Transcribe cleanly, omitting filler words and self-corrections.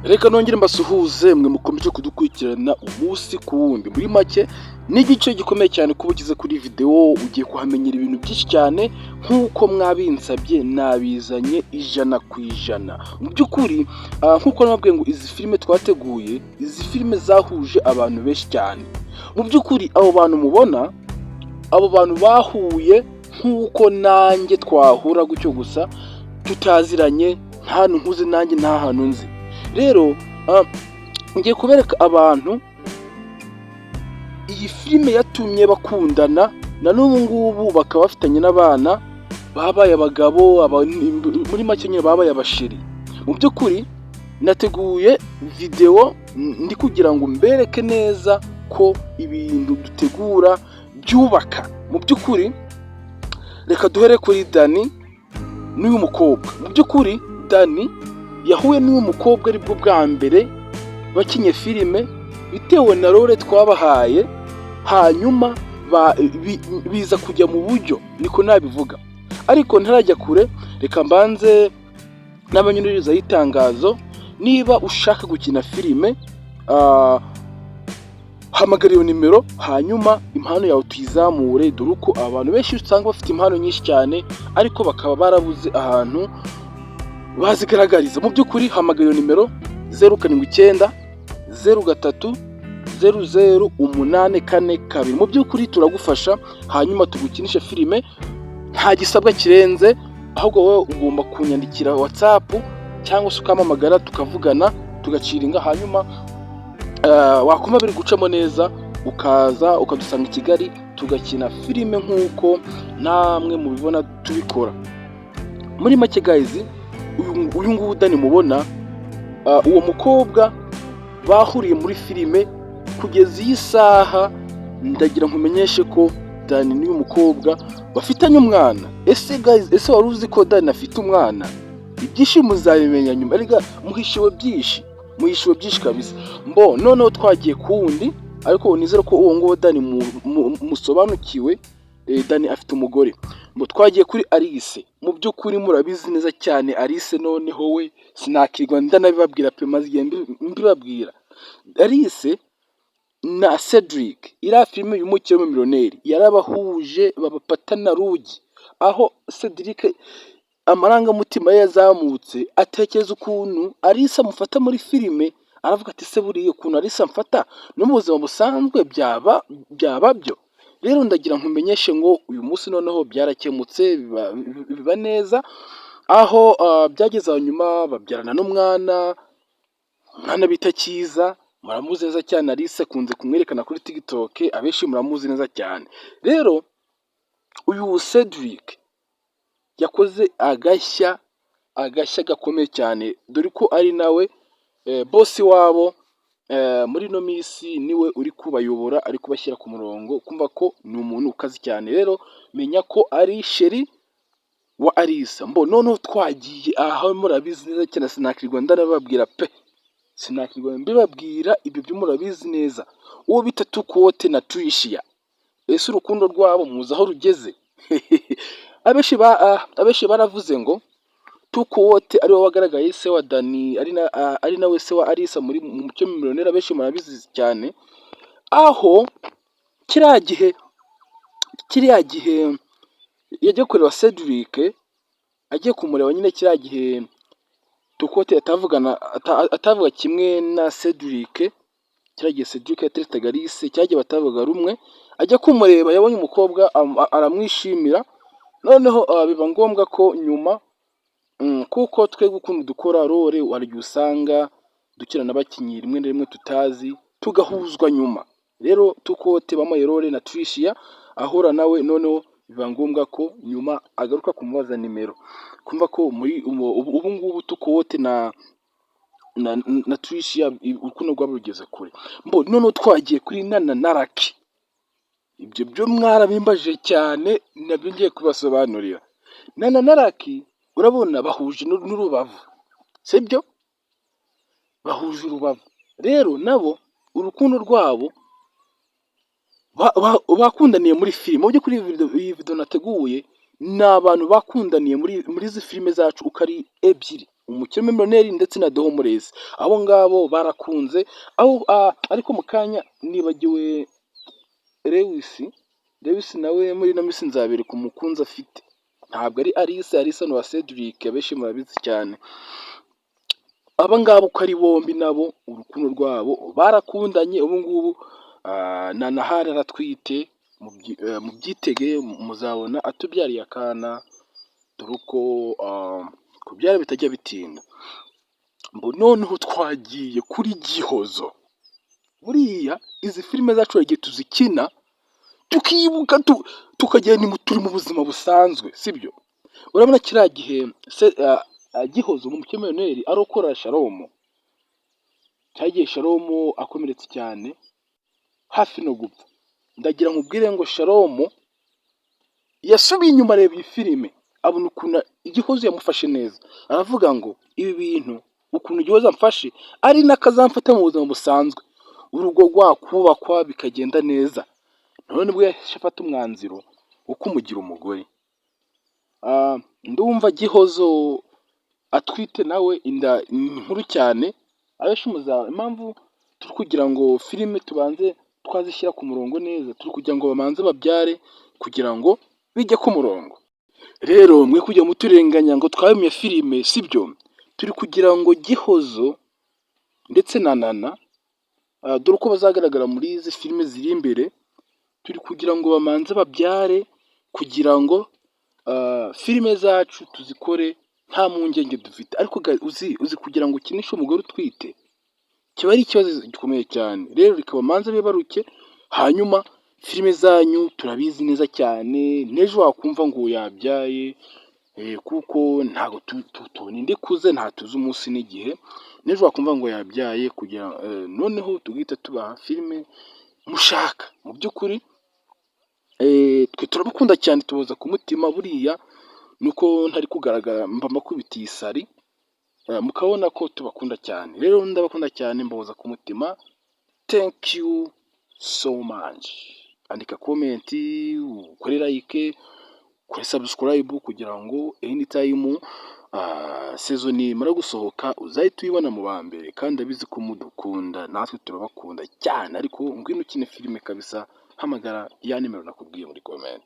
Reka nongere mbasuhuze mwe mukomeje kudukurikirana umunsi ku wundi. Muri make ni igice gikomeye cyane kuba ugize kuri video, ugiye kuhamenyera ibintu byinshi cyane nk'uko mwabinsabye nabizanye ijana ku ijana. Mu by'ukuri nk'uko nababwiye ngo izi filime twateguye, izi filime zahuje abantu benshi cyane. Mu by'ukuri abo bantu mubona, abo bantu bahuye nk'uko nanjye twahura gutyo gusa tutaziranye, nta hantu nkuzi nanjye nta hantu nzi. Rero ngiye kubereka abantu iyi filime yatumye bakundana, na n'ubu ngubu bakaba bafitanye n'abana, babaye abagabo, muri make nyine babaye abashiri. Mu by'ukuri nateguye video ndi kugira ngo mbereke neza ko ibintu dutegura byubaka. Mu by'ukuri reka duhere kuri Dani n'uyu mukobwa. Mu by'ukuri Dani yahuye n'uyu mukobwa aribwo bwa mbere bakinye filime bitewe na role twabahaye, hanyuma biza kujya mu buryo, niko nabivuga. Ariko ntarajya kure, reka mbanze n'abanyuririza y'itangazo. Niba ushaka gukina filime, hamagara iyo nimero, hanyuma impano yawe tuyizamure, dore uko abantu benshi usanga bafite impano nyinshi cyane ariko bakaba barabuze ahantu bazigaragariza. Mu by'ukuri hamagara iyo nimero 079 03 00 842. mu by'ukuri turagufasha, hanyuma tugukinisha filime, nta gisabwa kirenze, ahubwo wowe ugomba kunyandikira WhatsApp cyangwa se ukamamagara tukavugana tugaciringa, hanyuma wakumva biri gucamo neza ukaza ukadusanga i Kigali tugakina filime nk'uko namwe mubibona tubikora. Muri make guys, uyu nguyu Dani mubona, uwo mukobwa bahuriye muri filime kugeza iyi saha, ndagira nkumenyeshe ko Dani n'uyu mukobwa bafitanye umwana. Ese guys, ese wari uzi ko Dani afite umwana? Ibyishimo uzabimenya nyuma. Erega muhishiwe byinshi kabisa. Noneho twagiye ku wundi, ariko nizere ko uwo nguwo Dani musobanukiwe. Dani afite umugore. Twagiye kuri Alice. Mu by'ukuri murabizi neza cyane Alice, noneho we sinakirwa ndanabibabwira pe, maze igihe mbibabwira. Alice na Cedric, iriya filime y'umukire w'umumiliyoneri yarabahuje babapatana rugi, aho Cedric amarangamutima ye yazamutse, atekereza ukuntu Alice amufata muri filime, aravuga ati se buriya ukuntu Alice amfata no mu buzima busanzwe byaba byo. Rero ndagira nkumenyeshe ngo uyu munsi noneho byarakemutse, biba neza, aho byageze nyuma babyarana n'umwana bita Cyiza. Muramuzi neza cyane, Alice akunze kumwerekana kuri TikTok, abenshi muramuzi neza cyane. Rero uyu Cedric yakoze agashya gakomeye cyane, dore ko ari nawe boss wabo muri no minsi, niwe uri kubayobora, ari kubashyira ku murongo, kumva ko ni umuntu ukazi cyane. Rero menya ko ari sheri wa Alice. Noneho twagiye aho murabizi neza cyane, sinakirwa ndanababwira pe, sinakirwa mbibabwira, ibyo byo murabizi neza. Uwo bita Tukote na Tricia, ese urukundo rwabo muzi aho rugeze? abenshi baravuze ngo Tukote ari we wagaragaye se wa Dani, ari nawe se wa Alice muri Umukire w'umumiliyoneri. Abenshi murabizi cyane, aho kiriya gihe yagiye kureba Cedric, agiye kumureba nyine, kiriya gihe Tukote atavuga kimwe na Cedric. Kiriya gihe Cedric yateretaga Alice, kiriya gihe batavuga rumwe, ajya kumureba, yabonye umukobwa aramwishimira. Noneho biba ngombwa ko nyuma, kuko twebwe ukuntu dukora role, hari igihe usanga dukina n'abakinnyi rimwe na rimwe tutazi, tugahuzwa nyuma. Rero Tukote bamuhaye role na Tricia ahura nawe, noneho biba ngombwa ko nyuma agaruka kumubaza nimero. Kumva ko muri ubu ngubu Tukote na Tricia urukundo rwabo rugeze kure. Noneho twagiye kuri Nana na Lucky. Ibyo byo mwarabimbajije cyane, nabyo ngiye kubasobanurira. Nana na Lucky urabona bahuje n'urubavu, sibyo? Bahuje urubavu. Rero nabo urukundo rwabo bakundaniye muri filime. Mu by'ukuri iyi video nateguye, ni abantu bakundaniye muri izi filime zacu uko ari ebyiri. umukire w'umumiliyoneri ndetse na Dehomureyi, abo ngabo barakunze, ariko mu kanya nibagiwe Lewisi nawe muri ino minsi nzabereka umukunzi afite, ntabwo ari Alisa ni uwa Cedric abenshi murabizi cyane. Aba ngabo uko ari bombi nabo urukundo rwabo barakundanye, ubu ngubu Nanahari aratwite, mubyitege muzabona atubyariye akana, dore uko kubyara bitajya bitinda. Noneho twagiye kuri Gihozo. Buriya izi filime zacu hari igihe tuzikina tukibuka tukagira turi mu buzima busanzwe, sibyo? Urabona kiriya gihe Gihozo mu mukemiyoneri arokora Shalomu, cyagiye Shalomu akomeretse cyane hafi no gupfa. Ndagira nkubwire ngo Shalomu yasubiye inyuma areba iyi filime, abona ukuntu Gihozo yamufashe neza, aravuga ngo ibi bintu ukuntu Gihozo amfashe ari n'akazamfata mu buzima busanzwe, urugo rwakubakwa bikagenda neza. None nibwo yahise afata umwanzuro wo kumugira umugore. Ndumva Gihozo atwite nawe inda nkuru cyane, abenshi impamvu turi kugira ngo filime tubanze twazishyira ku murongo neza, turi kugira ngo bamanze babyare kugira ngo bijye ku murongo. Rero mwe kujya muturenganya ngo twabimye filime, sibyo? Turi kugira ngo Gihozo ndetse na Nana, dore uko bazagaragara muri izi filime ziri imbere, turi kugira ngo bamanze babyare kugira ngo filime zacu tuzikore nta mpungenge dufite. Ariko uzi kugira ngo ukinishe umugore utwite kiba ari ikibazo gikomeye cyane. Rero reka bamanze bibaruke, hanyuma filime zanyu turabizi neza cyane, n'ejo wakumva ngo yabyaye, kuko ntabwo tubona indi kuze, nta tuzi umunsi n'igihe, n'ejo wakumva ngo yabyaye, kugira noneho tugahita tubaha filime mushaka. Mu by'ukuri twe turabakunda cyane, tuboza ku mutima. Buriya nuko ntari kugaragara mba mbakubitiye isari, mukabona ko tubakunda cyane. Rero ndabakunda cyane, mbahoza ku mutima. Thank you so much. Andika comment, ukore like, ukore subscribe kugira ngo anytime season imara gusohoka uzahita uyibona mu ba mbere, kandi abizi ko mudukunda, natwe turabakunda cyane. Ariko ngwino ukine filime kabisa, hamagara ya nimero nakubwiye muri comment.